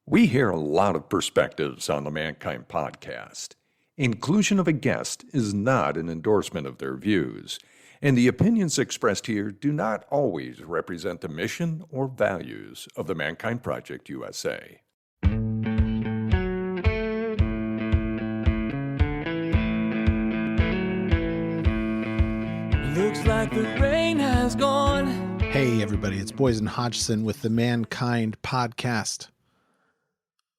We hear a lot of perspectives on the Mankind podcast. Inclusion of a guest is not an endorsement of their views, and the opinions expressed here do not always represent the mission or values of the Mankind Project USA. Looks like the rain has gone. Hey everybody, it's Boysen Hodgson with the Mankind podcast.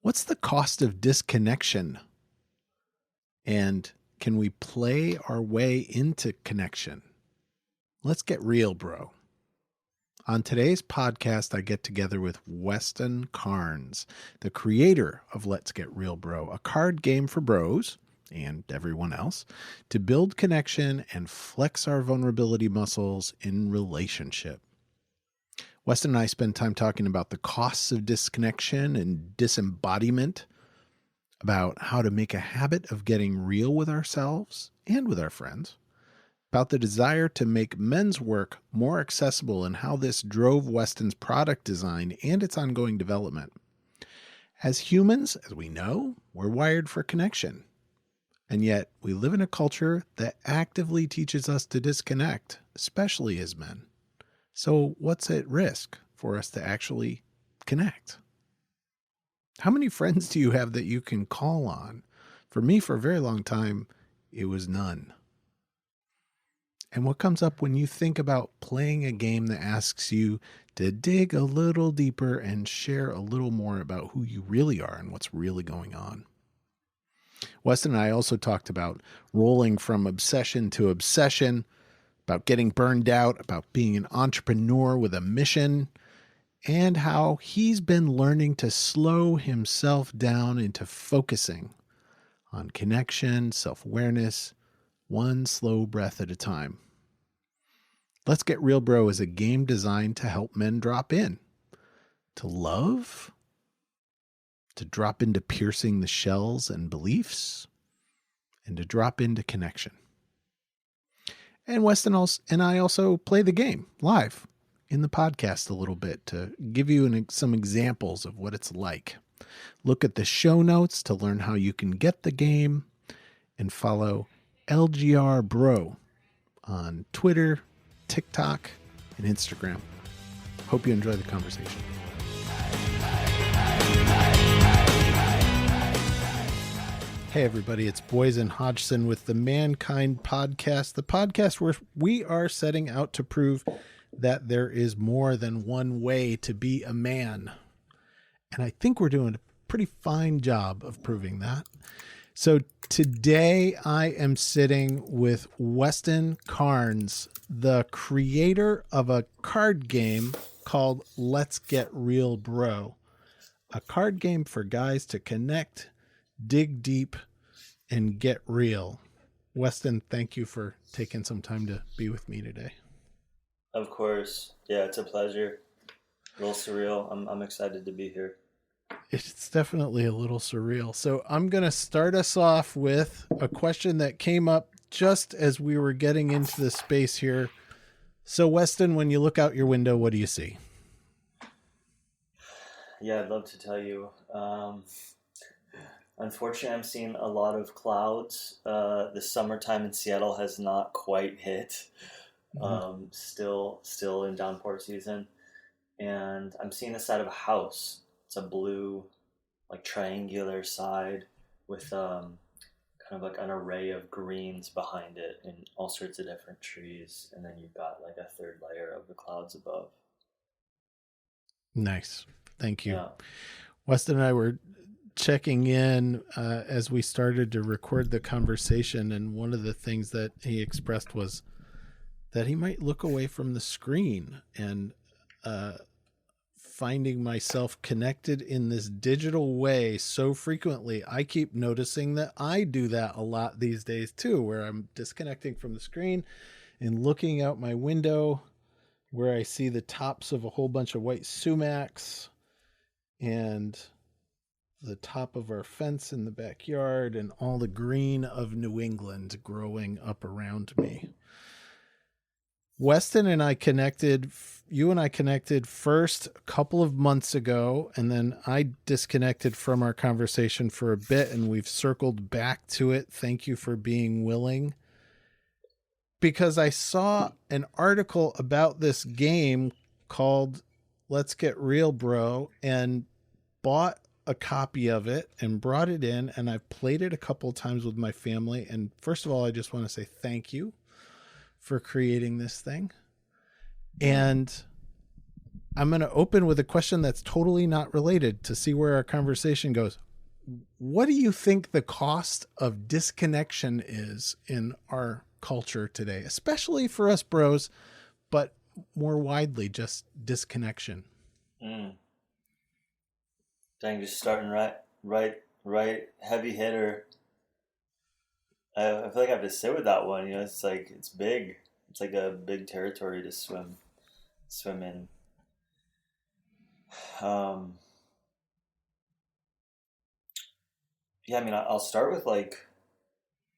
What's the cost of disconnection? And can we play our way into connection? Let's get real, bro. On today's podcast, I get together with Weston Karnes, the creator of Let's Get Real, Bro, a card game for bros and everyone else to build connection and flex our vulnerability muscles in relationship. Weston and I spend time talking about the costs of disconnection and disembodiment, about how to make a habit of getting real with ourselves and with our friends, about the desire to make men's work more accessible and how this drove Weston's product design and its ongoing development. As humans, as we know, we're wired for connection. And yet we live in a culture that actively teaches us to disconnect, especially as men. So what's at risk for us to actually connect? How many friends do you have that you can call on? For me, for a very long time, it was none. And what comes up when you think about playing a game that asks you to dig a little deeper and share a little more about who you really are and what's really going on? Weston and I also talked about rolling from obsession to obsession, about getting burned out, about being an entrepreneur with a mission, and how he's been learning to slow himself down into focusing on connection, self-awareness, one slow breath at a time. Let's Get Real, Bro is a game designed to help men drop in, to love, to drop into piercing the shells and beliefs, and to drop into connection. And Weston and I also play the game live in the podcast a little bit to give you some examples of what it's like. Look at the show notes to learn how you can get the game, and follow LGR Bro on Twitter, TikTok, and Instagram. Hope you enjoy the conversation. Hey everybody, it's Boysen Hodgson with the Mankind podcast, the podcast where we are setting out to prove that there is more than one way to be a man. And I think we're doing a pretty fine job of proving that. So today I am sitting with Weston Karnes, the creator of a card game called Let's Get Real, Bro, a card game for guys to connect, dig deep, and get real. Weston, thank you for taking some time to be with me today. Of course. Yeah, it's a pleasure. A little surreal. I'm excited to be here. It's definitely a little surreal. So I'm going to start us off with a question that came up just as we were getting into the space here. So Weston, when you look out your window, what do you see? Yeah, I'd love to tell you. Unfortunately, I'm seeing a lot of clouds. The summertime in Seattle has not quite hit. Still in downpour season. And I'm seeing the side of a house. It's a blue, like triangular side with kind of like an array of greens behind it and all sorts of different trees. And then you've got like a third layer of the clouds above. Nice. Thank you. Yeah. Weston and I were checking in as we started to record the conversation. And one of the things that he expressed was that he might look away from the screen, and finding myself connected in this digital way so frequently, I keep noticing that I do that a lot these days too, where I'm disconnecting from the screen and looking out my window where I see the tops of a whole bunch of white sumacs and the top of our fence in the backyard and all the green of New England growing up around me. Weston and I connected, you and I connected first a couple of months ago, and then I disconnected from our conversation for a bit, and we've circled back to it. Thank you for being willing. Because I saw an article about this game called Let's Get Real, Bro, and bought a copy of it and brought it in, and I've played it a couple of times with my family. And first of all, I just want to say thank you for creating this thing. And I'm going to open with a question that's totally not related to see where our conversation goes. What do you think the cost of disconnection is in our culture today, especially for us bros, but more widely, just disconnection? Dang, just starting right, heavy hitter. I feel like I have to sit with that one. It's like, it's big. It's like a big territory to swim in. Yeah, I mean, I'll start with like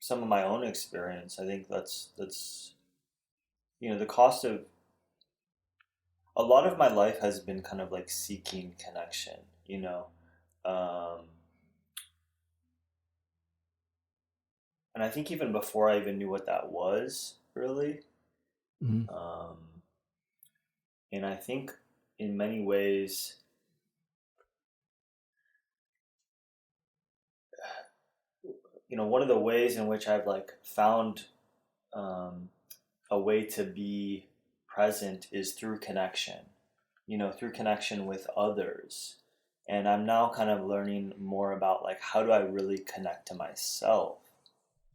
some of my own experience. I think that's the cost of a lot of my life has been kind of like seeking connection. And I think even before I even knew what that was, really. Mm-hmm. And I think in many ways, one of the ways in which I've like found a way to be present is through connection, through connection with others. And I'm now kind of learning more about like, how do I really connect to myself?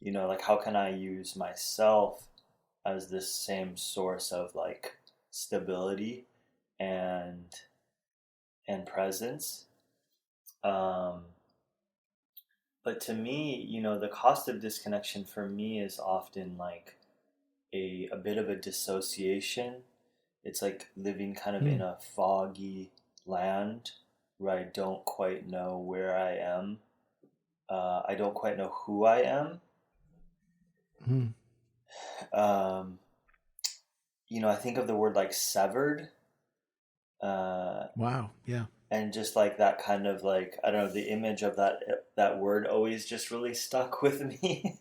Like, how can I use myself as this same source of like stability and presence? But to me, the cost of disconnection for me is often like a bit of a dissociation. It's like living kind of in a foggy land where I don't quite know where I am. I don't quite know who I am. I think of the word like severed. Wow. Yeah. And just like that kind of like, I don't know, the image of that word always just really stuck with me.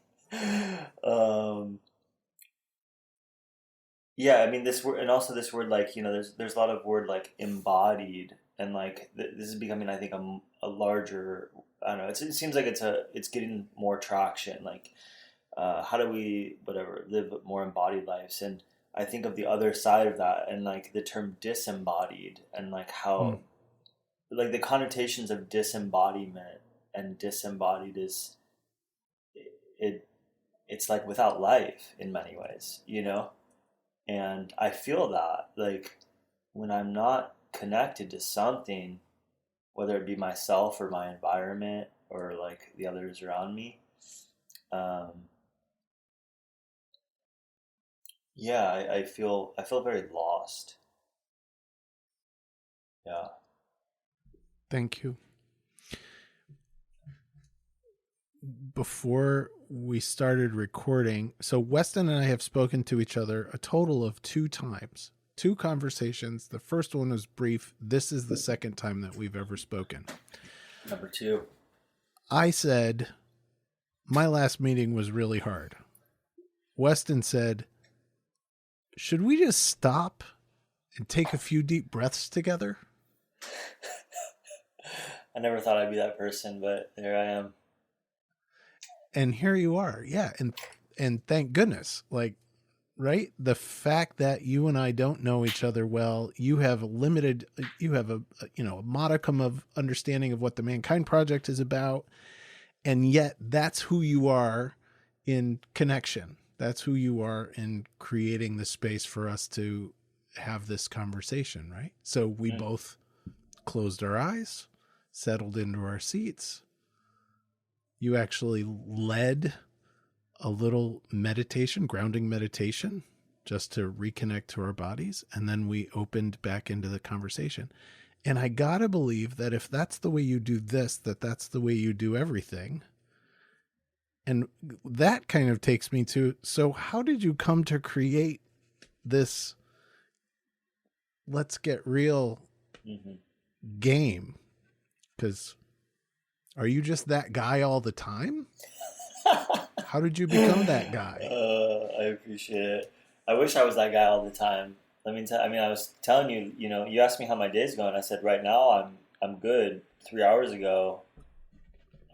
Yeah, I mean this word, and also this word like, there's a lot of word like embodied, and like this is becoming, I think, a larger, I don't know, it seems like it's getting more traction, like how do we live more embodied lives? And I think of the other side of that, and like the term disembodied, and like how like the connotations of disembodiment and disembodied is it's like without life in many ways, and I feel that like when I'm not connected to something, whether it be myself or my environment or like the others around me, I feel very lost. Yeah. Thank you. Before we started recording, so Weston and I have spoken to each other a total of 2 times, 2 conversations. The first one was brief. This is the second time that we've ever spoken. Number 2. I said, my last meeting was really hard. Weston said, should we just stop and take a few deep breaths together? I never thought I'd be that person, but there I am. And here you are. Yeah. And thank goodness, like, right. The fact that you and I don't know each other well, you have a modicum of understanding of what the Mankind Project is about. And yet that's who you are in connection. That's who you are in creating the space for us to have this conversation. Right. So we both closed our eyes, settled into our seats. You actually led a little meditation, grounding meditation, just to reconnect to our bodies. And then we opened back into the conversation. And I got to believe that if that's the way you do this, that's the way you do everything. And that kind of takes me to, so how did you come to create this let's get real game? Because are you just that guy all the time? How did you become that guy? I appreciate it. I wish I was that guy all the time. I was telling you, you asked me how my day's going. I said, right now I'm good. 3 hours ago,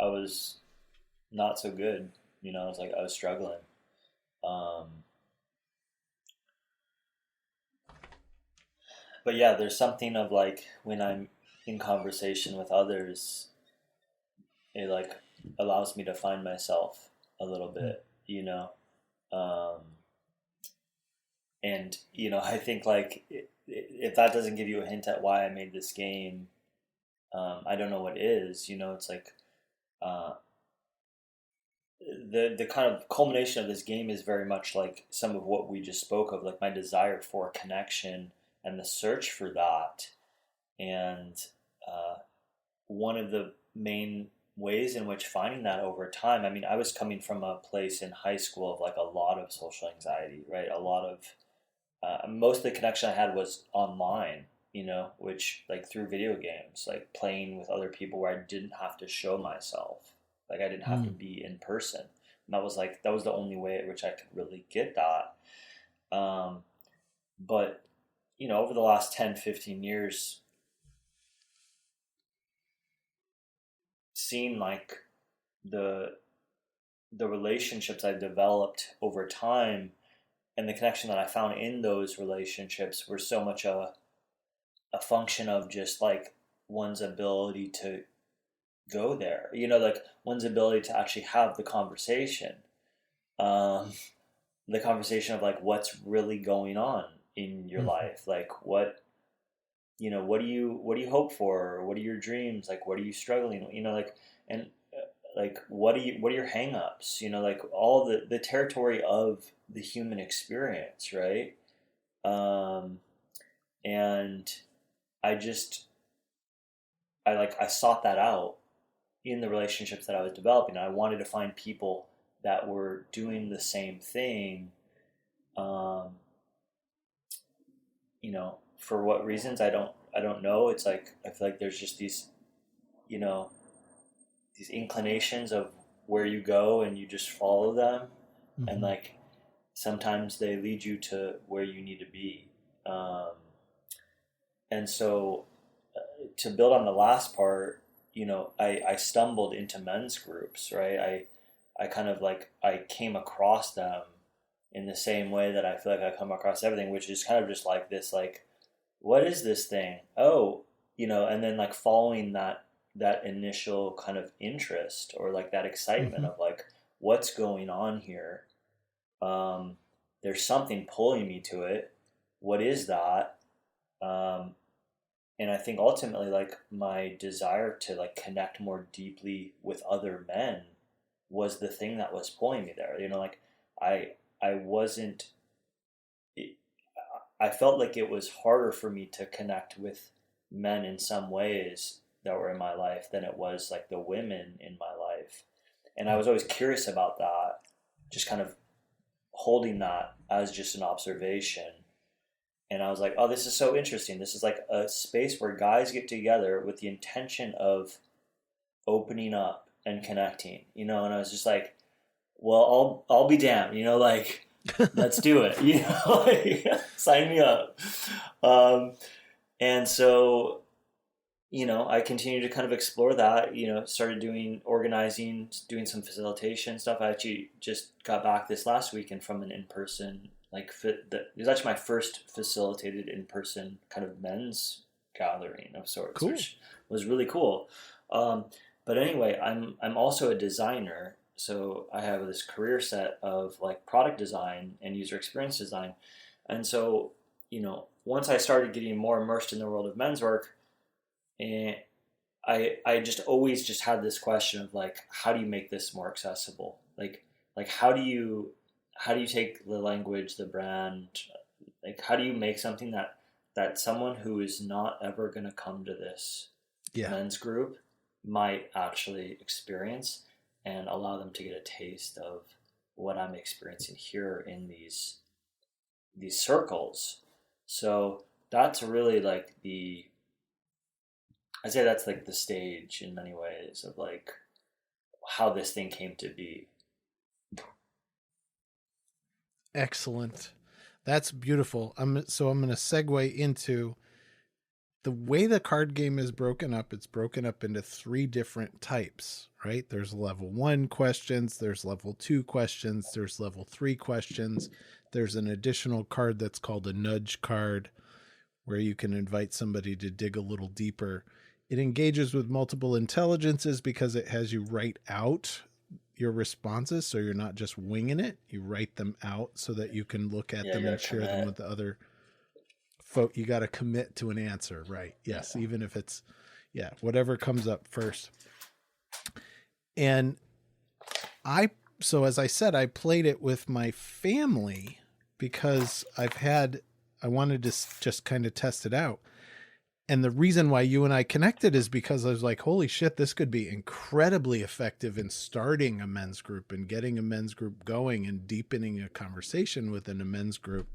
I was not so good. I was struggling. But yeah, there's something of like when I'm in conversation with others, it like allows me to find myself a little bit, and I think like if that doesn't give you a hint at why I made this game, I don't know what is. It's like the kind of culmination of this game is very much like some of what we just spoke of, like my desire for connection and the search for that. And one of the main ways in which finding that over time, I was coming from a place in high school of like a lot of social anxiety, right? A lot of, most of the connection I had was online, which like through video games, like playing with other people where I didn't have to show myself. Like I didn't have to be in person. And that was the only way at which I could really get that. But, over the last 10, 15 years, seeing like the relationships I've developed over time and the connection that I found in those relationships were so much a function of just like one's ability to go there, like one's ability to actually have the conversation of like what's really going on in your life, like what do you hope for, what are your dreams, like what are you struggling with, like, and like what are your hang-ups, like all the territory of the human experience, right? And I sought that out in the relationships that I was developing. I wanted to find people that were doing the same thing. For what reasons I don't know. It's like I feel like there's just these inclinations of where you go and you just follow them, and like sometimes they lead you to where you need to be. And so to build on the last part, I stumbled into men's groups, right? I kind of like, I came across them in the same way that I feel like I come across everything, which is kind of just like this, like, what is this thing? Oh, and then like following that initial kind of interest or like that excitement of like, what's going on here? There's something pulling me to it. What is that? And I think ultimately like my desire to like connect more deeply with other men was the thing that was pulling me there. Like I felt like it was harder for me to connect with men in some ways that were in my life than it was like the women in my life. And I was always curious about that, just kind of holding that as just an observation. And I was like, oh, this is so interesting. This is like a space where guys get together with the intention of opening up and connecting, and I was just like, well, I'll be damned, like, let's do it, like, sign me up. And so, I continued to kind of explore that, started organizing, doing some facilitation stuff. I actually just got back this last weekend from an in-person, like, it was actually my first facilitated in-person kind of men's gathering of sorts, cool. Which was really cool. But anyway, I'm also a designer. So I have this career set of like product design and user experience design. And so, once I started getting more immersed in the world of men's work, and I just always just had this question of like, how do you make this more accessible? Like how do you take the language, the brand, like how do you make something that someone who is not ever going to come to this men's group might actually experience and allow them to get a taste of what I'm experiencing here in these these circles. So that's really like I'd say that's like the stage in many ways of like how this thing came to be. Excellent. That's beautiful. So I'm going to segue into the way the card game is broken up. It's broken up into 3 different types, right? There's level 1 questions, there's level 2 questions, there's level 3 questions. There's an additional card that's called a nudge card, where you can invite somebody to dig a little deeper. It engages with multiple intelligences because it has you write out your responses, so you're not just winging it. You write them out so that you can look at them and share them with the other folk. You got to commit to an answer, right? Yes, even if it's whatever comes up first. And so as I said, I played it with my family because I wanted to just kind of test it out. And the reason why you and I connected is because I was like, holy shit, this could be incredibly effective in starting a men's group and getting a men's group going and deepening a conversation within a men's group.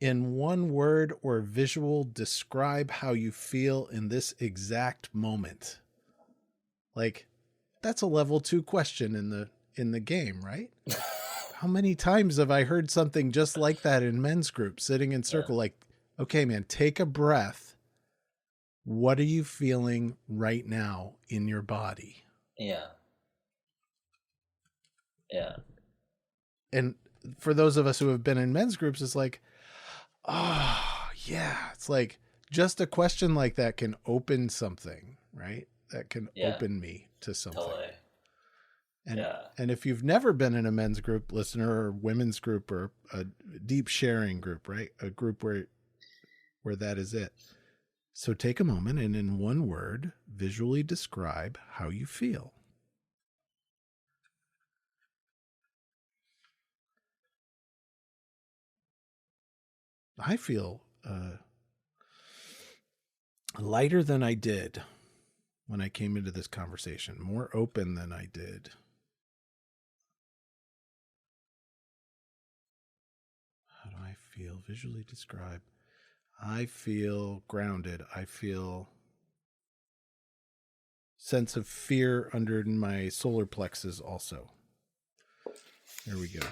In one word or visual, describe how you feel in this exact moment. Like, that's a level 2 question in the game, right? How many times have I heard something just like that in men's groups, sitting in circle, like, okay, man, take a breath. What are you feeling right now in your body? Yeah. Yeah. And for those of us who have been in men's groups, it's like, oh, yeah. It's like just a question like that can open something, right? That can open me to something. Totally. And if you've never been in a men's group, listener, or women's group, or a deep sharing group, right? A group where that is it. So take a moment and in one word, visually describe how you feel. I feel lighter than I did when I came into this conversation, more open than I did. How do I feel? Visually describe. I feel grounded. I feel sense of fear under my solar plexus also. There we go.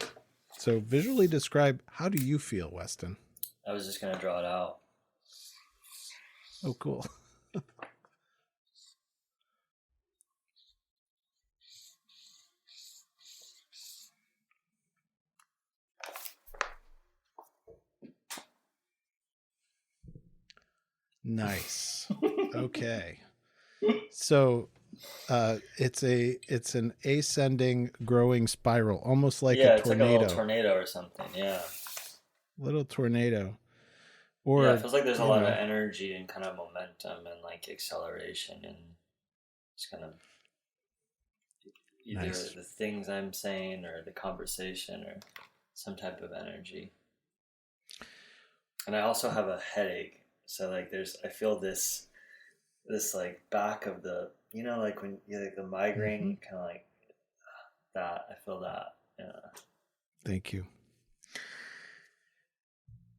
So visually describe, how do you feel, Weston? I was just going to draw it out. Oh, cool. Nice. Okay. So it's an ascending growing spiral, almost like a tornado. It's like a little tornado or something. Yeah. Little tornado. Or it feels like there's a lot of energy and kind of momentum and like acceleration, and it's kind of either the things I'm saying or the conversation or some type of energy. And I also have a headache. So like I feel this like back of the, like when you like the migraine, kind of like that. I feel that. Yeah. Thank you.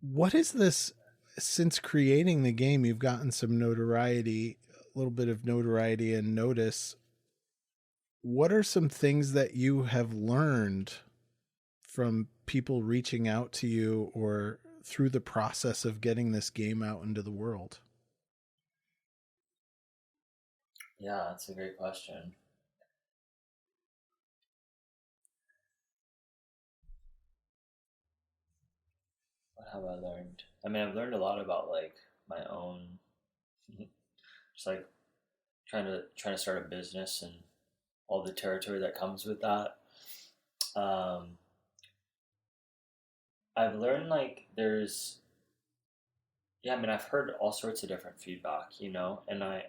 What is this? Since creating the game, you've gotten some notoriety, a little bit of notoriety and notice. What are some things that you have learned from people reaching out to you or through the process of getting this game out into the world? Yeah, that's a great question. What have I learned? I mean, I've learned a lot about like my own, just like trying to start a business and all the territory that comes with that. I've learned like I've heard all sorts of different feedback, and I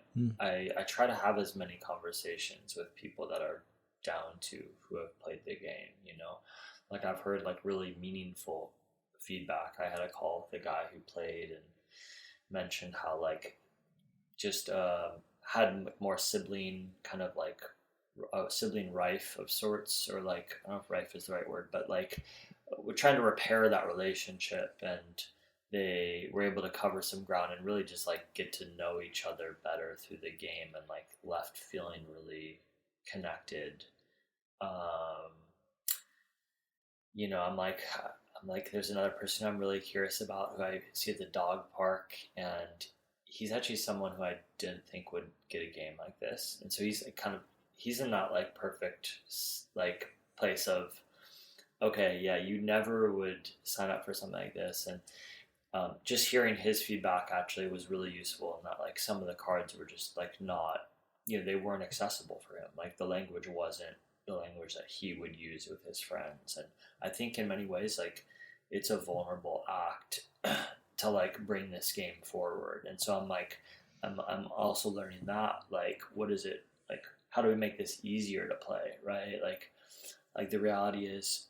try to have as many conversations with people that are down to who have played the game, like I've heard like really meaningful feedback. I had a call with a guy who played and mentioned how like just had more sibling kind of like sibling rife of sorts, or like I don't know if rife is the right word, but like we're trying to repair that relationship, and they were able to cover some ground and really just like get to know each other better through the game, and like left feeling really connected. Um, I'm like, there's another person I'm really curious about who I see at the dog park, and he's actually someone who I didn't think would get a game like this, and so he's like he's in that like perfect like place of, okay, yeah, you never would sign up for something like this, and just hearing his feedback actually was really useful, in that like some of the cards were just like not, they weren't accessible for him. Like the language wasn't the language that he would use with his friends, and I think in many ways like it's a vulnerable act to like bring this game forward. And so I'm also learning that, like, what is it like, how do we make this easier to play, right? Like the reality is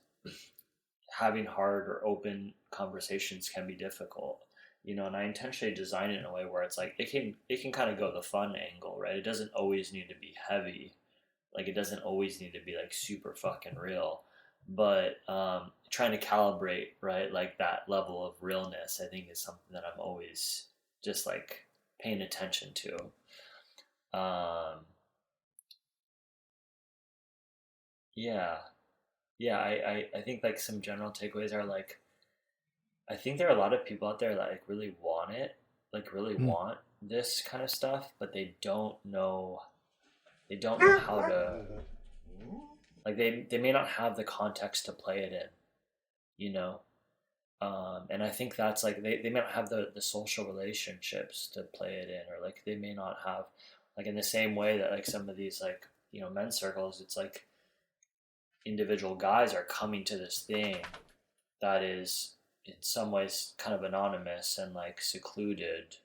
having hard or open conversations can be difficult, and I intentionally design it in a way where it's like it can kind of go the fun angle, right? It doesn't always need to be heavy, like it doesn't always need to be like super fucking real, but trying to calibrate, right, like that level of realness, I think is something that I'm always just like paying attention to. Yeah. Yeah, I think like some general takeaways are like, I think there are a lot of people out there that like really want it, like really want this kind of stuff, but they don't know how to, like they may not have the context to play it in, you know? And I think that's like they may not have the social relationships to play it in, or like they may not have, like, in the same way that like some of these like, men's circles, it's like individual guys are coming to this thing that is in some ways kind of anonymous and like secluded.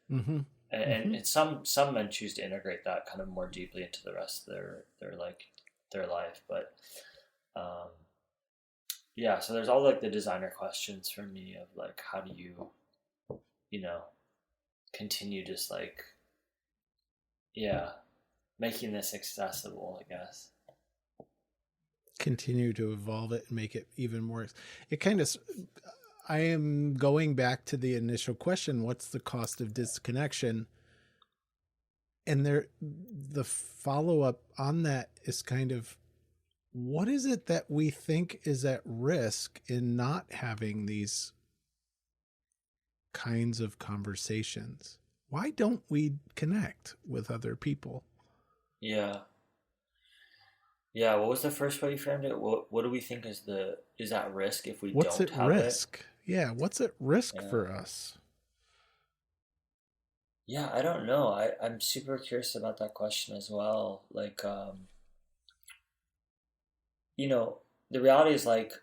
And some men choose to integrate that kind of more deeply into the rest of their life. But yeah, so there's all like the designer questions for me of like, how do you continue just like, yeah, making this accessible, I guess. Continue to evolve it and make it even more. It kind of, I am going back to the initial question, what's the cost of disconnection? And the follow-up on that is kind of, what is it that we think is at risk in not having these kinds of conversations? Why don't we connect with other people? Yeah. Yeah, what was the first way you framed it? What do we think is at risk if we What's don't at have risk? it? Yeah, what's at risk Yeah. for us? Yeah, I don't know. I'm super curious about that question as well. Like, the reality is like,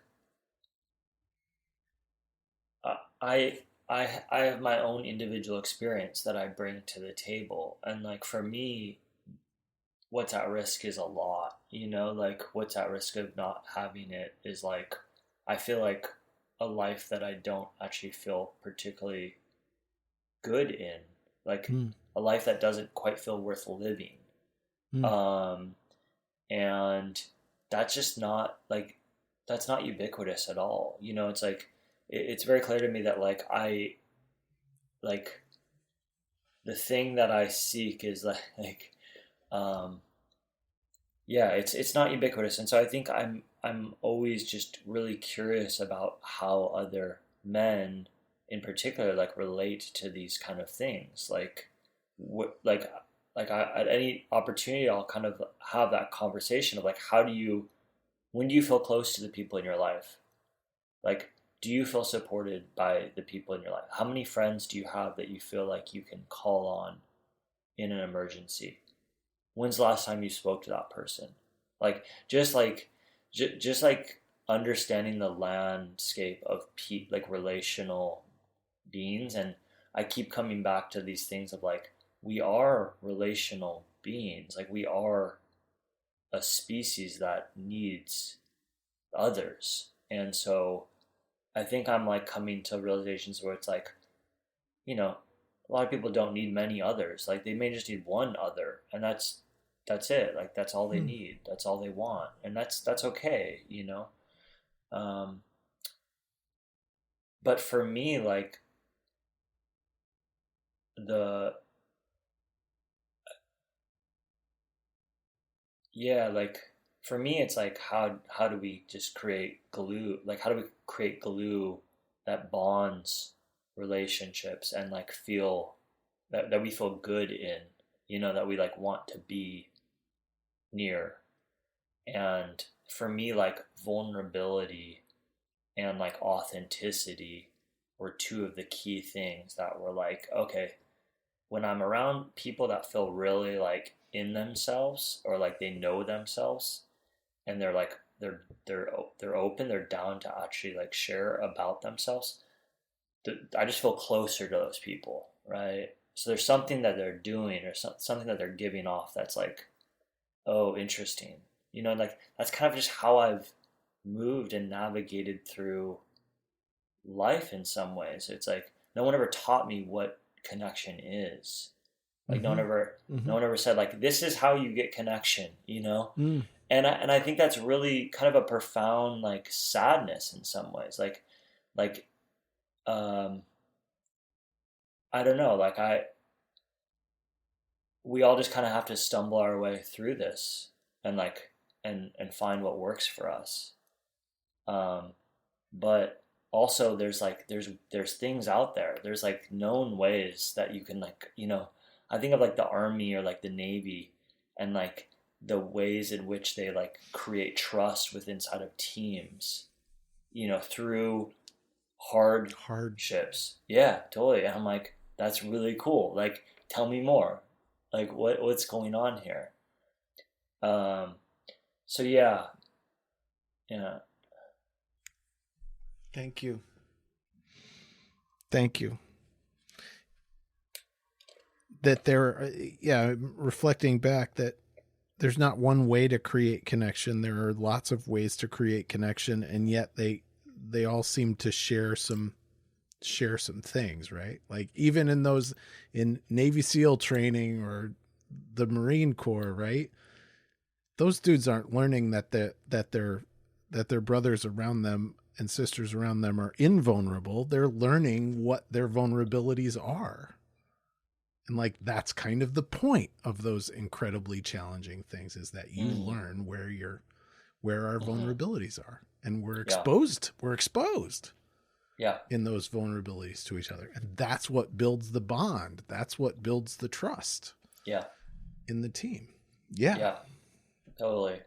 I I have my own individual experience that I bring to the table, and like for me, what's at risk is a lot. Like what's at risk of not having it is like, I feel like a life that I don't actually feel particularly good in, like a life that doesn't quite feel worth living. Um, and that's just not like, that's not ubiquitous at all. It's like, it's very clear to me that like like the thing that I seek is like yeah, it's not ubiquitous. And so I think I'm always just really curious about how other men in particular like relate to these kind of things. Like what like I, at any opportunity I'll kind of have that conversation of like, when do you feel close to the people in your life? Like, do you feel supported by the people in your life? How many friends do you have that you feel like you can call on in an emergency? When's the last time you spoke to that person? Like, just like understanding the landscape of like relational beings. And I keep coming back to these things of like, we are relational beings. Like, we are a species that needs others. And so I think I'm like coming to realizations where it's like, a lot of people don't need many others. Like they may just need one other, and that's it. Like that's all they need. That's all they want, and that's okay. Um, but for me, like the yeah, like for me, it's like how do we just create glue? Like how do we create glue that bonds relationships and like feel that we feel good in, that we like want to be near. And for me, like vulnerability and like authenticity were two of the key things that were like, okay, when I'm around people that feel really like in themselves or like they know themselves and they're like they're open, they're down to actually like share about themselves. I just feel closer to those people, right? So there's something that they're doing or something that they're giving off that's like, oh, interesting. Like that's kind of just how I've moved and navigated through life in some ways. It's like no one ever taught me what connection is. Like no one ever said like this is how you get connection. Mm. And I think that's really kind of a profound like sadness in some ways. Like I don't know, like we all just kind of have to stumble our way through this and like and find what works for us. But also there's things out there. There's like known ways that you can like, I think of like the army or like the Navy and like the ways in which they like create trust with inside of teams, through hardships. Yeah, totally. And I'm like, that's really cool. Like, tell me more. Like, what's going on here? So yeah. Thank you. Thank you. That reflecting back that there's not one way to create connection. There are lots of ways to create connection, and yet they all seem to share some things, right? Like even in Navy SEAL training or the Marine Corps, right? Those dudes aren't learning that their brothers around them and sisters around them are invulnerable. They're learning what their vulnerabilities are. And like, that's kind of the point of those incredibly challenging things, is that you learn where our vulnerabilities are, and we're exposed. We're exposed. Yeah. In those vulnerabilities to each other. And that's what builds the bond. That's what builds the trust. Yeah. In the team. Yeah. Yeah. Totally.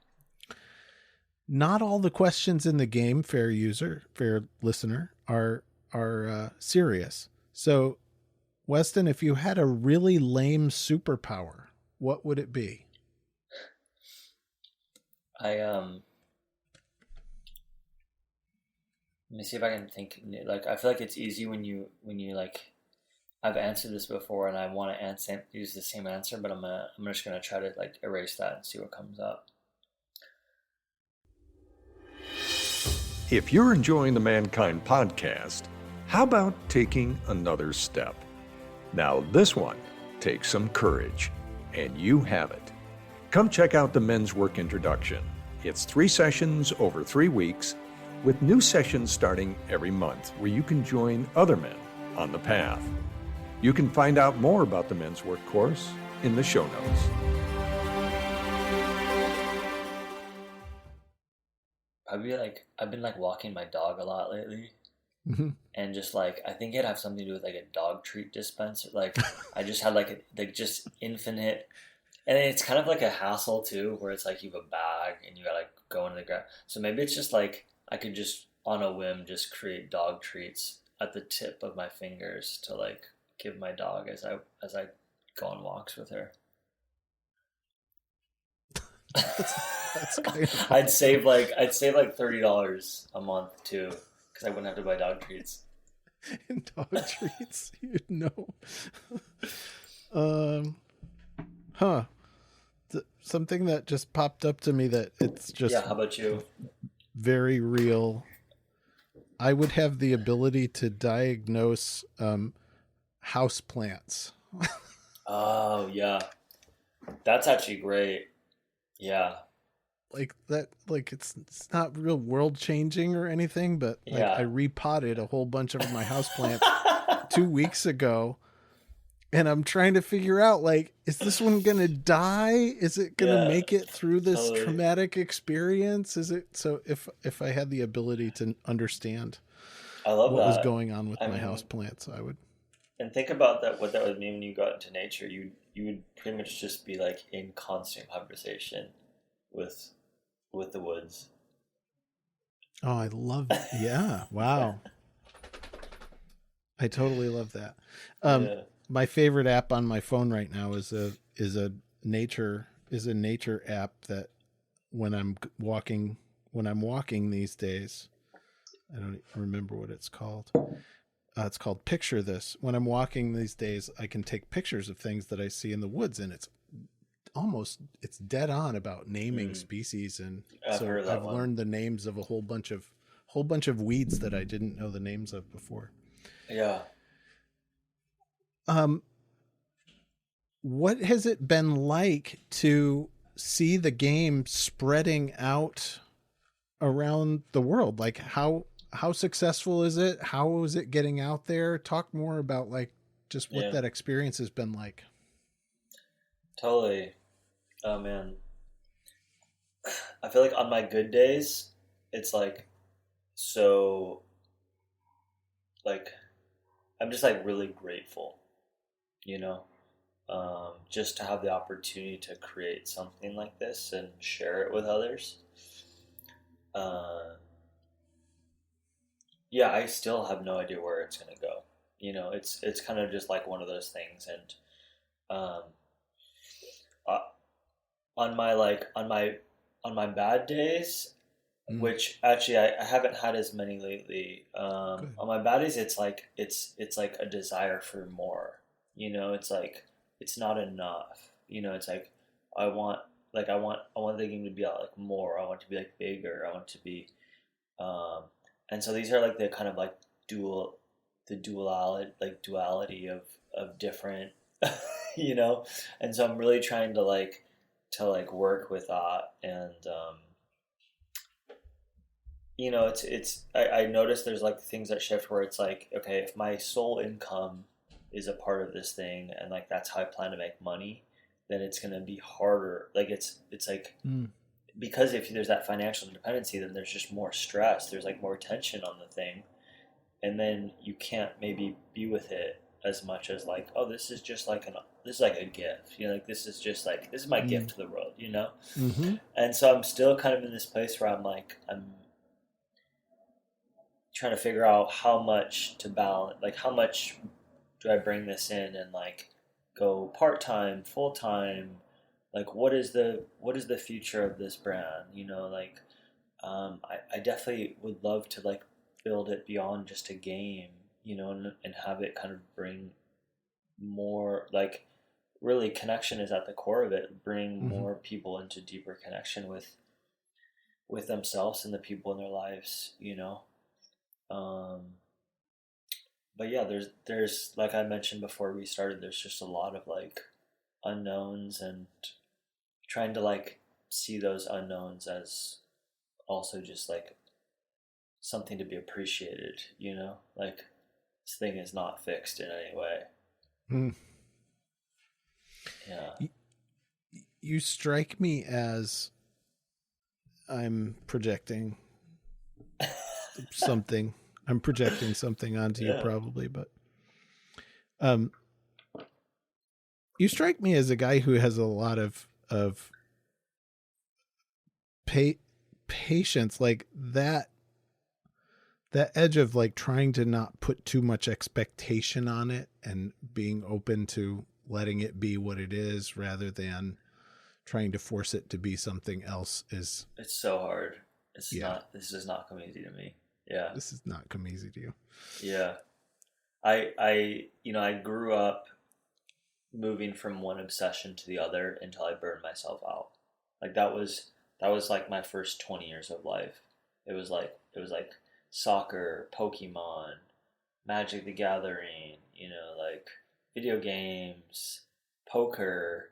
Not all the questions in the game, fair listener, are serious. So, Weston, if you had a really lame superpower, what would it be? Let me see if I can think. Like, I feel like it's easy when you like. I've answered this before, and I want to use the same answer, but I'm just gonna try to like erase that and see what comes up. If you're enjoying the Mankind podcast, how about taking another step? Now, this one takes some courage, and you have it. Come check out the Men's Work Introduction. It's 3 sessions over 3 weeks, with new sessions starting every month, where you can join other men on the path. You can find out more about the Men's Work course in the show notes. I've been like walking my dog a lot lately. Mm-hmm. And just like, I think it'd have something to do with like a dog treat dispenser. Like I just had like just infinite, and it's kind of like a hassle too, where it's like you have a bag and you gotta like go into the ground. So maybe it's just like, I could just on a whim just create dog treats at the tip of my fingers to like give my dog as I go on walks with her. That's kind of I'd save like $30 a month too, because I wouldn't have to buy dog treats. And dog treats, you'd know. Something that just popped up to me that it's just how about you? Very real. I would have the ability to diagnose house plants. Oh yeah, that's actually great. Yeah, like that, like it's not real world changing or anything, but like Yeah. I repotted a whole bunch of my houseplants 2 weeks ago, and I'm trying to figure out, like, is this one gonna die? Is it gonna Yeah, make it through this totally. traumatic experience? Is it so? If I had the ability to understand I love what was that. going on with I my mean, houseplants, I would. and think about that. What that would mean when you got into nature. You would pretty much just be like in constant conversation with the woods. Oh, I love. Yeah, wow. I totally love that. Yeah. My favorite app on my phone right now is a nature app that when I'm walking these days, I don't remember what it's called. It's called Picture This. When I'm walking these days, I can take pictures of things that I see in the woods, and it's dead on about naming species, and I've heard of that I've one. learned the names of a whole bunch of weeds that I didn't know the names of before. Yeah. What has it been like to see the game spreading out around the world? Like how successful is it? How is it getting out there? Talk more about like just what that experience has been like. Totally. Oh man. I feel like on my good days, it's like so like I'm just like really grateful, you know, just to have the opportunity to create something like this and share it with others. Yeah, I still have no idea where it's gonna go. You know, it's kind of just like one of those things, and um, uh, on my bad days, which actually I haven't had as many lately. On my bad days, it's like a desire for more. You know, it's like it's not enough. You know, it's like I want I want the game to be like more. I want it to be like bigger. I want it to be, and so these are like the kind of like duality of different, you know, and so I'm really trying to work with that, and you know, I noticed there's like things that shift where it's like, okay, if my sole income is a part of this thing, and like that's how I plan to make money, then it's gonna be harder. Like it's like because if there's that financial dependency, then there's just more stress. There's like more tension on the thing, and then you can't maybe be with it as much as like, oh, this is just like this is like a gift, you know, like this is just like this is my gift to the world, you know. And so I'm still kind of in this place where I'm trying to figure out how much to balance, like how much do I bring this in and like go part-time, full-time, like what is the future of this brand, you know, like I definitely would love to like build it beyond just a game, you know, and have it kind of bring more, like really connection is at the core of it, bring more people into deeper connection with themselves and the people in their lives, you know. But yeah, there's like I mentioned before we started, there's just a lot of like unknowns, and trying to like see those unknowns as also just like something to be appreciated, you know, like this thing is not fixed in any way. Yeah. You strike me as, I'm projecting something. I'm projecting something onto you probably, but you strike me as a guy who has a lot of patience, like that edge of like trying to not put too much expectation on it and being open to letting it be what it is rather than trying to force it to be something else. It's so hard. This does not come easy to me. Yeah. This has not come easy to you. Yeah. I you know, I grew up moving from one obsession to the other until I burned myself out. Like that was like my first 20 years of life. It was like soccer, Pokemon, Magic the Gathering, you know, like video games, poker.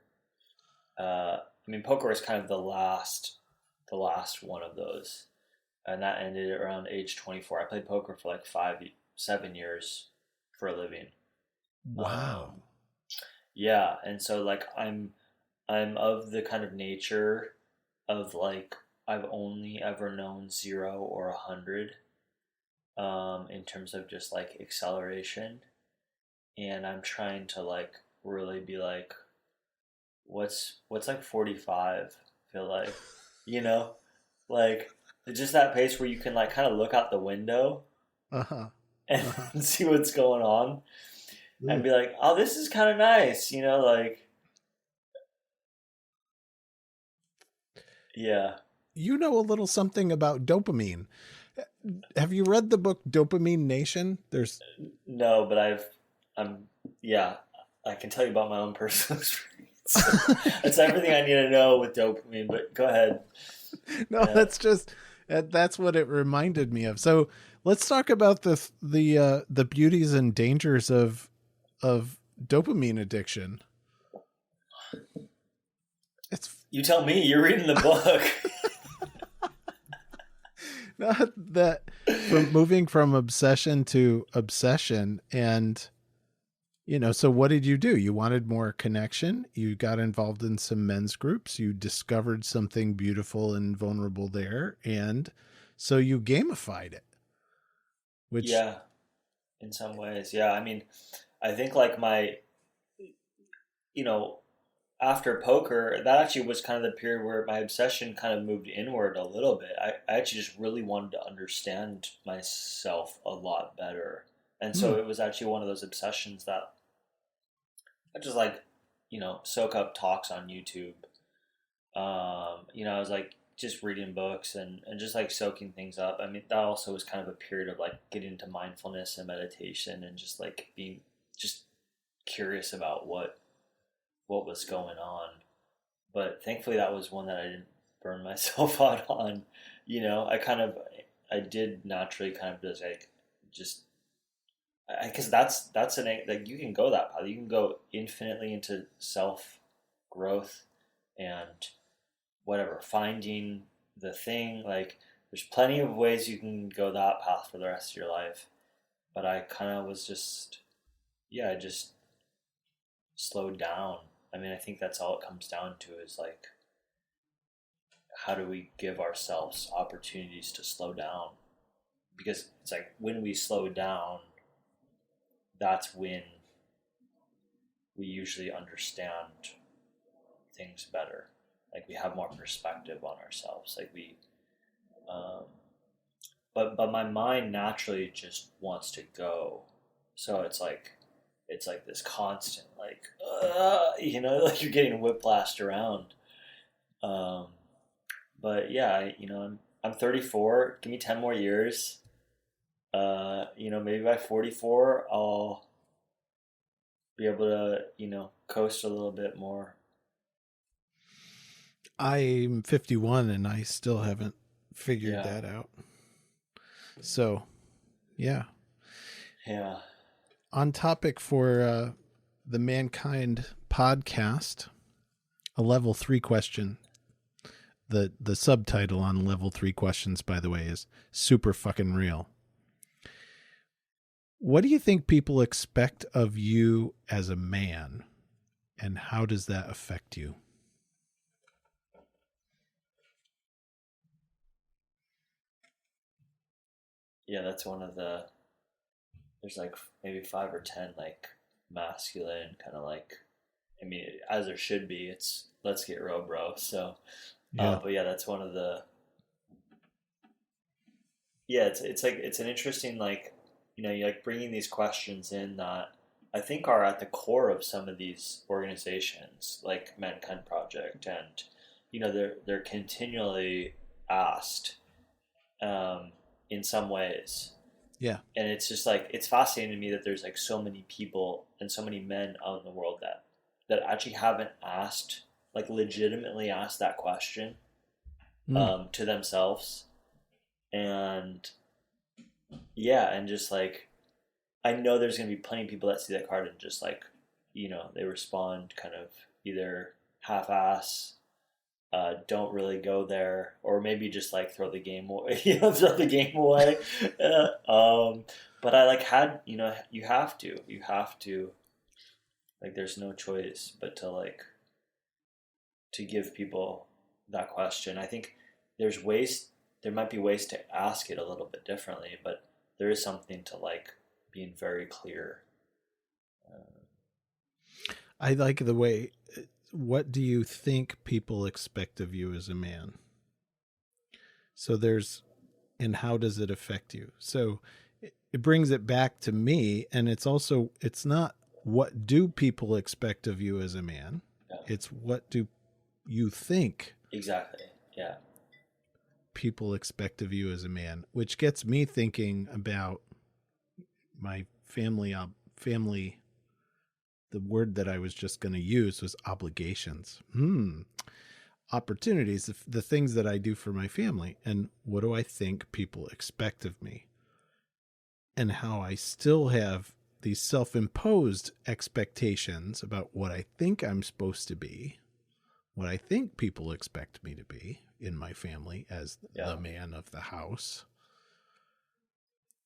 I mean, poker was kind of the the last one of those, and that ended around age 24. I played poker for like 7 years for a living. Wow. Yeah, and so like I'm of the kind of nature of like I've only ever known 0 or 100 in terms of just like acceleration, and I'm trying to like really be like what's like 45 feel like, you know? Like just that pace where you can like kind of look out the window Uh-huh. and Uh-huh. see what's going on and Ooh. be like, "Oh, this is kind of nice," you know, like yeah. You know a little something about dopamine. Have you read the book Dopamine Nation? There's No, but I'm, yeah, I can tell you about my own personal experience. That's everything I need to know with dopamine, but go ahead. no, Yeah. that's what it reminded me of. So let's talk about the beauties and dangers of dopamine addiction. It's You tell me, you're reading the book. not that from moving from obsession to obsession. And so what did you do? You wanted more connection. You got involved in some men's groups. You discovered something beautiful and vulnerable there. And so you gamified it, which, Yeah, in some ways. Yeah, I mean, I think like you know, after poker, that actually was kind of the period where my obsession kind of moved inward a little bit. I actually just really wanted to understand myself a lot better. And so it was actually one of those obsessions that I just like, soak up talks on YouTube. I was like just reading books and just like soaking things up. I mean, that also was kind of a period of like getting into mindfulness and meditation and just like being just curious about what was going on. But thankfully that was one that I didn't burn myself out on. I did naturally kind of just because that's like you can go that path. You can go infinitely into self growth and whatever, finding the thing. Like there's plenty of ways you can go that path for the rest of your life. But I kind of was just, yeah, just slowed down. I mean, I think that's all it comes down to is like, how do we give ourselves opportunities to slow down? Because it's like when we slow down, that's when we usually understand things better. Like we have more perspective on ourselves. Like um, but my mind naturally just wants to go. So it's like this constant, like, like you're getting whiplashed around. Um, but yeah, I'm 34. Give me 10 more years. Maybe by 44, I'll be able to, coast a little bit more. I'm 51 and I still haven't figured Yeah. that out. So, yeah. Yeah. On topic for the Mankind podcast, a level 3 question. The subtitle on level 3 questions, by the way, is super fucking real. What do you think people expect of you as a man, and how does that affect you? Yeah, that's one of there's like maybe 5 or 10 like masculine kind of like, I mean, as there should be, it's let's get real, bro. So, Yeah. but yeah, that's one of yeah, it's like, it's an interesting, like, you like bringing these questions in that I think are at the core of some of these organizations like Mankind Project. And, they're continually asked, in some ways. Yeah. And it's just like, it's fascinating to me that there's like so many people and so many men out in the world that actually haven't asked, like legitimately asked that question to themselves. And yeah, and just like, I know there's going to be plenty of people that see that card and just like, they respond kind of either half-ass don't really go there, or maybe just like throw the game away, throw the game away. But I like had, you have to, like, there's no choice but to like, to give people that question. I think there might be ways to ask it a little bit differently, but there is something to like being very clear. I like the way, what do you think people expect of you as a man? So and how does it affect you? So it brings it back to me. And it's not what do people expect of you as a man? Yeah. It's what do you think Exactly. Yeah. people expect of you as a man, which gets me thinking about my family. The word that I was just going to use was obligations. Opportunities, the things that I do for my family, and what do I think people expect of me, and how I still have these self-imposed expectations about what I think I'm supposed to be, what I think people expect me to be in my family as the man of the house,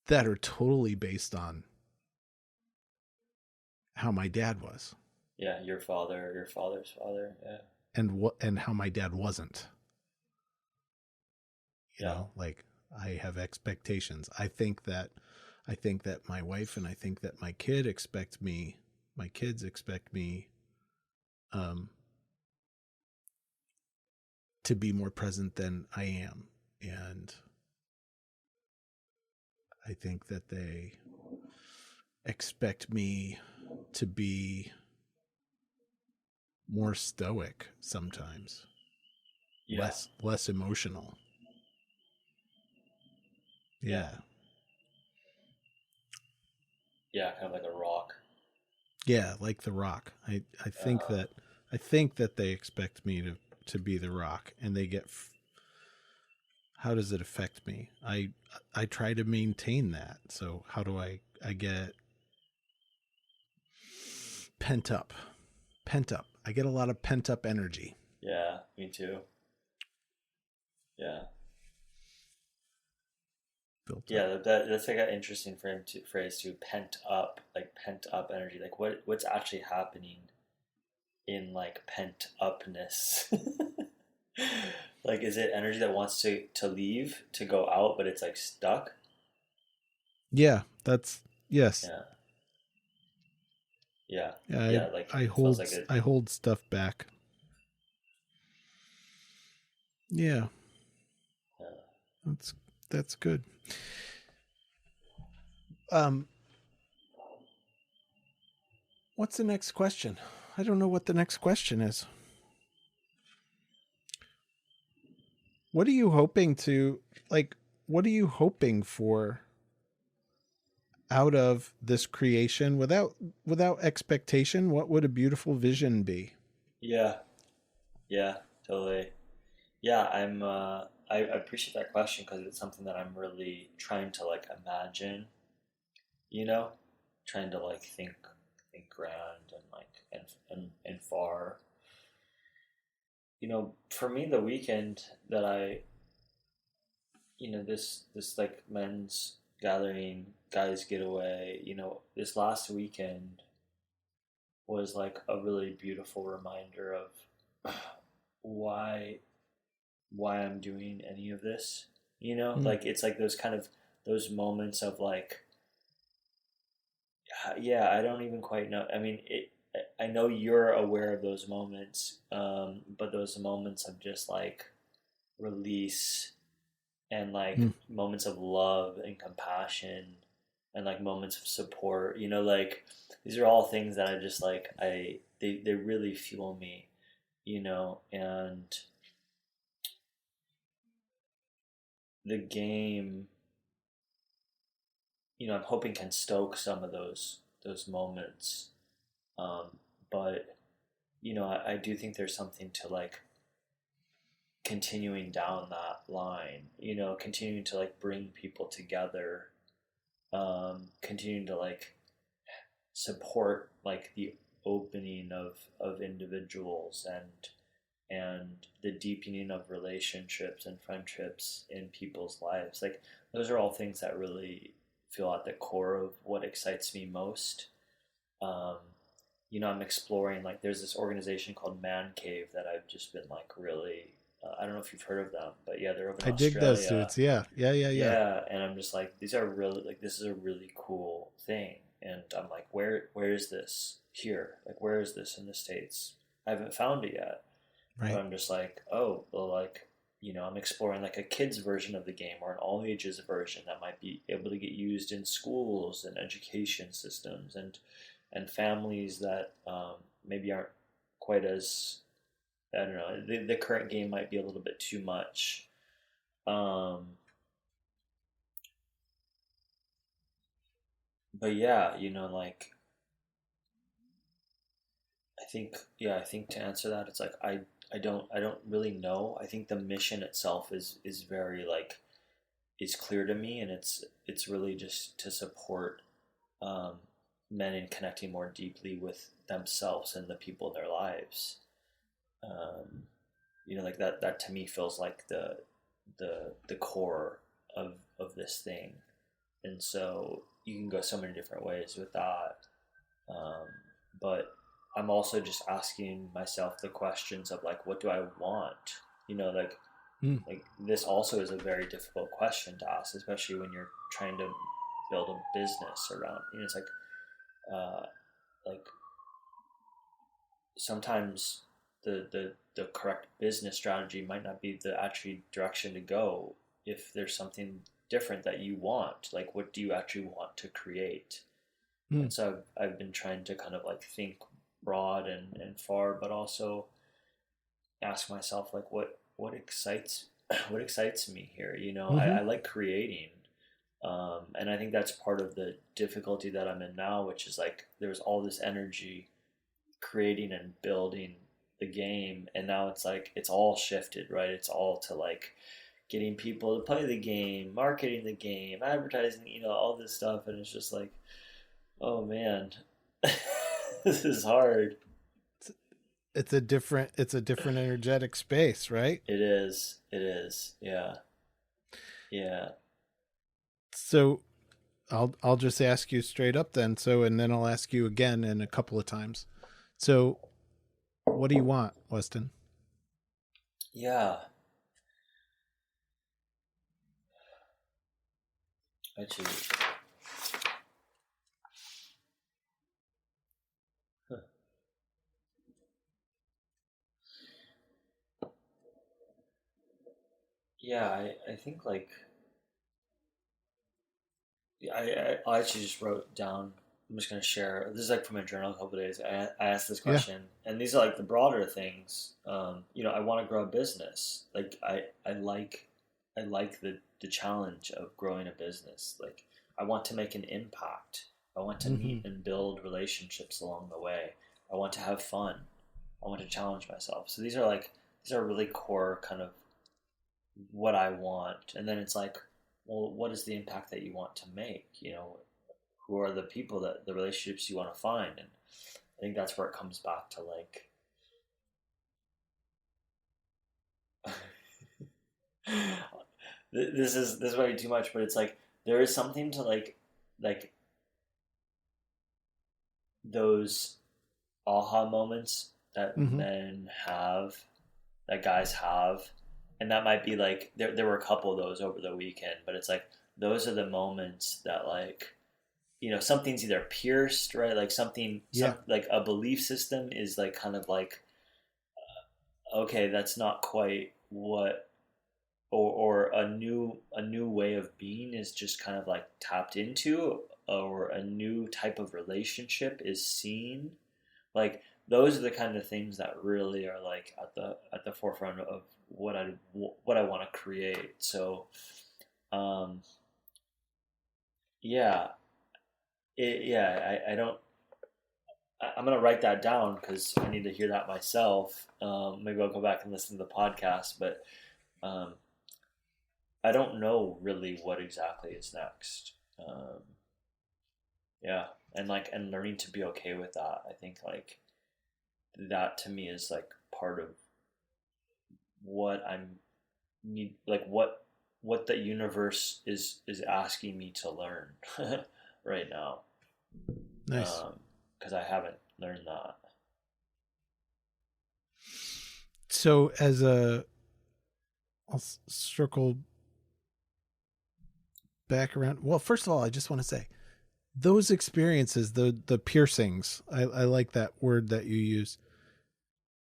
that are totally based on how my dad was. Yeah, your father's father. Yeah. And how my dad wasn't. You know, like, I have expectations. I think that my wife and I think that my kids expect me to be more present than I am. And I think that they expect me to be more stoic sometimes, less emotional. Yeah. Yeah, kind of like a rock. Yeah, like the rock. I think that they expect me to be the rock, and they get. How does it affect me? I try to maintain that. So how do I get pent up? I get a lot of pent up energy. Yeah, me too. Yeah. Yeah, that's like an interesting phrase too. Pent up energy. Like what's actually happening in like pent upness? Like, is it energy that wants to leave, to go out, but it's like stuck? Yeah, yes. Yeah. Like I it feels hold like I hold stuff back. Yeah. That's good. What's the next question? I don't know what the next question is. What are you hoping for out of this creation without expectation? What would a beautiful vision be? Yeah. Yeah, totally. Yeah, I appreciate that question because it's something that I'm really trying to like imagine, you know, trying to like think grand and like and far. For me, the weekend that this like men's gathering, guys getaway, this last weekend was like a really beautiful reminder of why I'm doing any of this. Like it's like those moments of like, yeah, I don't even quite know. I mean, I know you're aware of those moments, but those moments of just like release and like moments of love and compassion and like moments of support, like these are all things that I just like, they really fuel me, and the game, I'm hoping can stoke some of those moments. But I do think there's something to like continuing down that line, continuing to like bring people together, continuing to like support like the opening of individuals and and the deepening of relationships and friendships in people's lives. Like those are all things that really feel at the core of what excites me most. Um, I'm exploring, like there's this organization called Man Cave that I've just been like really, I don't know if you've heard of them, but yeah, they're over in I dig those Australia. dudes. Yeah. Yeah, and I'm just like, these are really like, this is a really cool thing, and I'm like, where is this here? Like, where is this in the States? I haven't found it yet. But Right. I'm just like, oh, well, like, I'm exploring like a kid's version of the game or an all ages version that might be able to get used in schools and education systems and families that maybe aren't quite as, I don't know, the current game might be a little bit too much. Um, but yeah, like I think to answer that, it's like I don't really know. I think the mission itself is very like is clear to me, and it's really just to support um, men in connecting more deeply with themselves and the people in their lives. Um, like that to me feels like the core of this thing, and so you can go so many different ways with that. Um, but I'm also just asking myself the questions of like, what do I want? Like Mm. this also is a very difficult question to ask, especially when you're trying to build a business around. It's like sometimes the correct business strategy might not be the actual direction to go if there's something different that you want. Like, what do you actually want to create? Mm. And so I've been trying to kind of like think broad and far, but also ask myself like what excites what excites me here. Mm-hmm. I like creating, and I think that's part of the difficulty that I'm in now, which is like there's all this energy creating and building the game, and now it's like it's all shifted, right? It's all to like getting people to play the game, marketing the game, advertising, all this stuff, and it's just like, oh man, this is hard. It's a different energetic space, right? It is, yeah, yeah. So I'll just ask you straight up then. And then I'll ask you again in a couple of times. So what do you want, Weston? Yeah, actually, huh. Yeah, I think like yeah, I actually just wrote down. I'm just gonna share. This is like from a journal a couple of days. I asked this Yeah. question, and these are like the broader things. I want to grow a business. Like I like the challenge of growing a business. Like I want to make an impact. I want to Mm-hmm. meet and build relationships along the way. I want to have fun. I want to challenge myself. So these are really core kind of what I want. And then it's like, well, what is the impact that you want to make? Who are the people that the relationships you want to find? And I think that's where it comes back to like, this might be too much, but it's like there is something to like those aha moments that Mm-hmm. men have, that guys have, and that might be like there were a couple of those over the weekend, but it's like those are the moments that like something's either pierced, right? Like Yeah. like a belief system is like kind of like, okay, that's not quite what, or a new way of being is just kind of like tapped into, or a new type of relationship is seen. Like those are the kind of things that really are like at the forefront of what I want to create. So um yeah, I don't, I'm gonna write that down because I need to hear that myself. Maybe I'll go back and listen to the podcast, but um, I don't know really what exactly is next. Yeah, and learning to be okay with that. I think like that to me is like part of what I'm need, like what the universe is asking me to learn right now. Nice. Because I haven't learned that. So I'll circle back around. Well, first of all, I just want to say those experiences, the piercings, I like that word that you use.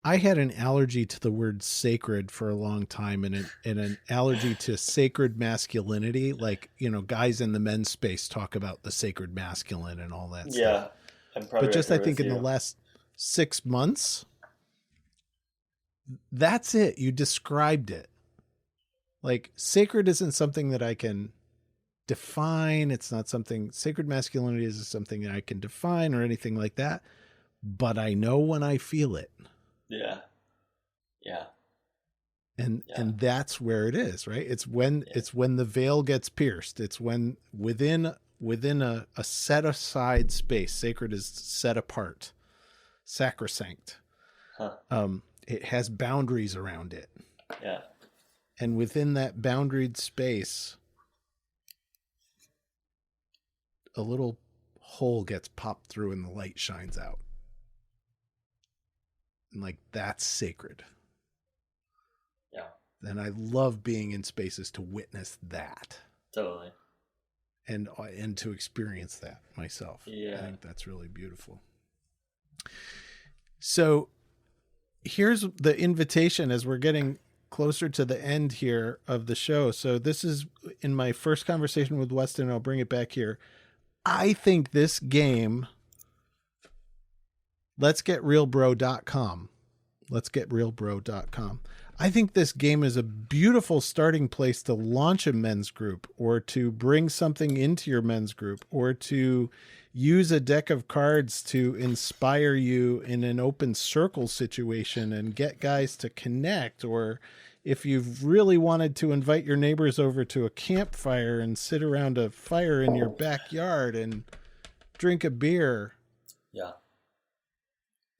I had an allergy to the word sacred for a long time, and an allergy to sacred masculinity. Like, guys in the men's space talk about the sacred masculine and all that stuff. I'm probably But just, I think in the last 6 months, that's it. You described it. Like, sacred isn't something that I can define. It's not something, sacred masculinity isn't something that I can define or anything like that. But I know when I feel it. Yeah. And that's where it is, right? It's when the veil gets pierced. It's when within a set aside space, sacred is set apart, sacrosanct. It has boundaries around it. Yeah. And within that boundaried space, a little hole gets popped through and the light shines out. And like, that's sacred. Yeah. And I love being in spaces to witness that. Totally. And to experience that myself. Yeah. I think that's really beautiful. So here's the invitation as we're getting closer to the end here of the show. So this is in my first conversation with Weston. I'll bring it back here. I think this game, letsgetrealbro.com. Letsgetrealbro.com. I think this game is a beautiful starting place to launch a men's group, or to bring something into your men's group, or to use a deck of cards to inspire you in an open circle situation and get guys to connect. Or if you've really wanted to invite your neighbors over to a campfire and sit around a fire in your backyard and drink a beer. Yeah.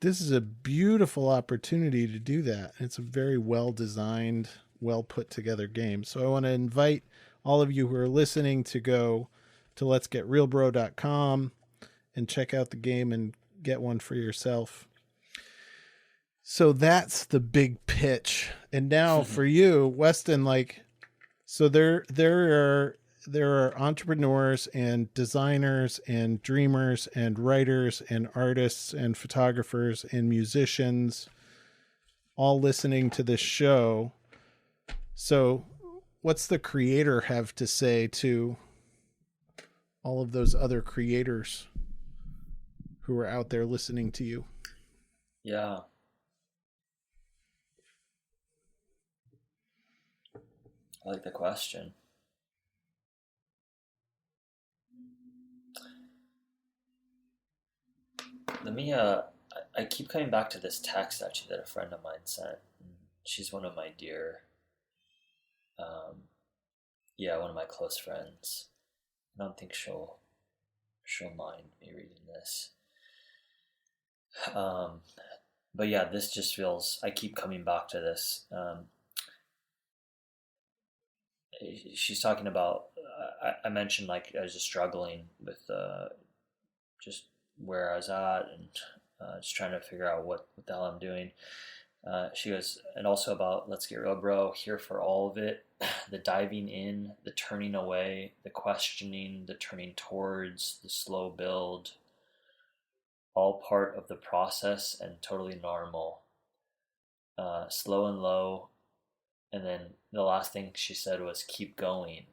This is a beautiful opportunity to do that. It's a very well-designed, well-put-together game. So I want to invite all of you who are listening to go to letsgetrealbro.com and check out the game and get one for yourself. So that's the big pitch. And now for you, Weston, so there are entrepreneurs and designers and dreamers and writers and artists and photographers and musicians all listening to this show. So what's the creator have to say to all of those other creators who are out there listening to you? Yeah. I like the question. Let me, I keep coming back to this text actually that a friend of mine sent. She's one of my dear, one of my close friends. I don't think she'll mind me reading this. But yeah, this just feels, I keep coming back to this. She's talking about, I mentioned I was just struggling with just where I was at and just trying to figure out what the hell I'm doing. She goes, and also about Let's Get Real Bro, here for all of it, the diving in, the turning away, the questioning, the turning towards, the slow build, all part of the process and totally normal. Slow and low. And then the last thing she said was keep going.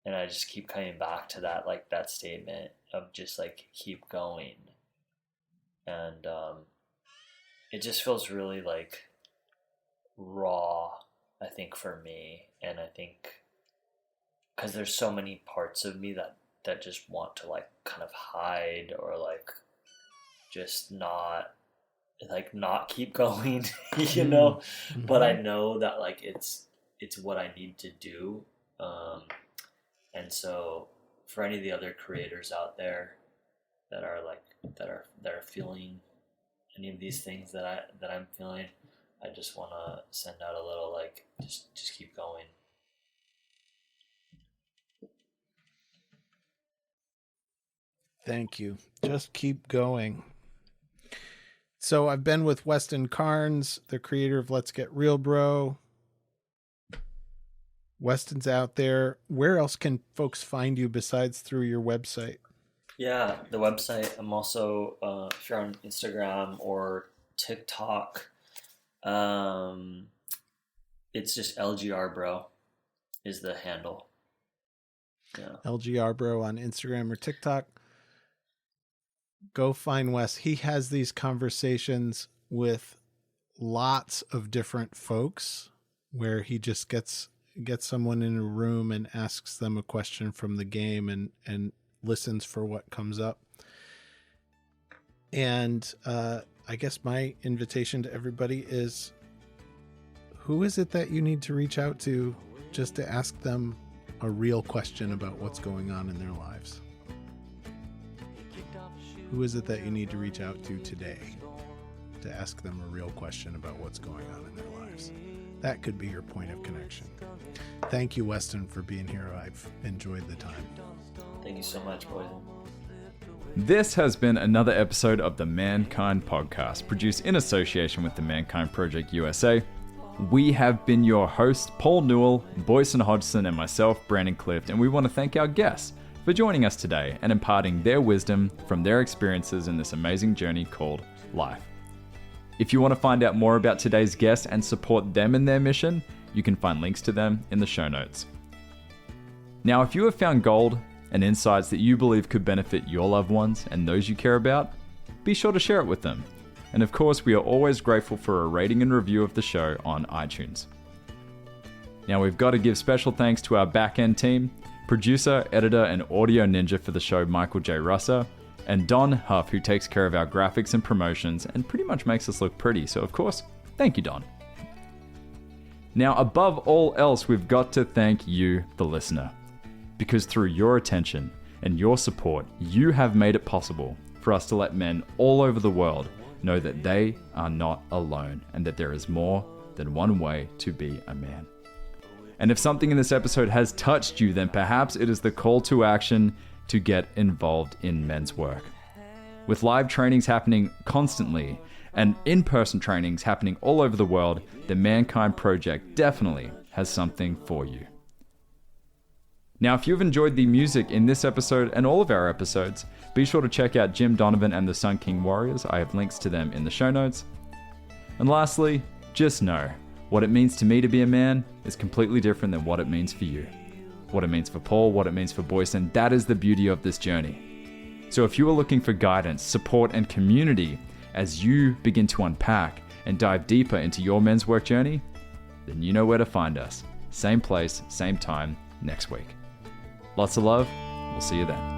And I just keep coming back to that, that statement of just keep going. And it just feels really raw, I think, for me. And I think because there's so many parts of me that just want to kind of hide or just not keep going, you know. Mm-hmm. But I know that it's what I need to do. And so for any of the other creators out there that are feeling any of these things that I'm feeling, I just want to send out a little like, just keep going. Thank you. Just keep going. So I've been with Weston Karnes, the creator of Let's Get Real Bro. Weston's out there. Where else can folks find you besides through your website? Yeah, the website. I'm also, if you're on Instagram or TikTok, it's just LGR Bro is the handle. Yeah. LGR Bro on Instagram or TikTok. Go find Wes. He has these conversations with lots of different folks where he just gets someone in a room and asks them a question from the game and listens for what comes up. And I guess my invitation to everybody is, who is it that you need to reach out to just to ask them a real question about what's going on in their lives? Who is it that you need to reach out to today to ask them a real question about what's going on in their lives? That could be your point of connection. Thank you, Weston, for being here. I've enjoyed the time. Thank you so much, Poison. This has been another episode of the Mankind Podcast, produced in association with the Mankind Project USA. We have been your hosts, Paul Newell, Boyson Hodgson, and myself, Brandon Clift, and we want to thank our guests for joining us today and imparting their wisdom from their experiences in this amazing journey called life. If you want to find out more about today's guests and support them in their mission, you can find links to them in the show notes. Now, if you have found gold and insights that you believe could benefit your loved ones and those you care about, be sure to share it with them. And of course, we are always grateful for a rating and review of the show on iTunes. Now, we've got to give special thanks to our back-end team, producer, editor, and audio ninja for the show, Michael J. Russer, and Don Huff, who takes care of our graphics and promotions and pretty much makes us look pretty. So, of course, thank you, Don. Now, above all else, we've got to thank you, the listener, because through your attention and your support, you have made it possible for us to let men all over the world know that they are not alone and that there is more than one way to be a man. And if something in this episode has touched you, then perhaps it is the call to action to get involved in men's work. With live trainings happening constantly and in-person trainings happening all over the world, the Mankind Project definitely has something for you. Now, if you've enjoyed the music in this episode and all of our episodes, be sure to check out Jim Donovan and the Sun King Warriors. I have links to them in the show notes. And lastly, just know, what it means to me to be a man is completely different than what it means for you. What it means for Paul, what it means for Boyson, that is the beauty of this journey. So if you are looking for guidance, support, and community as you begin to unpack and dive deeper into your men's work journey, then you know where to find us. Same place, same time, next week. Lots of love. We'll see you then.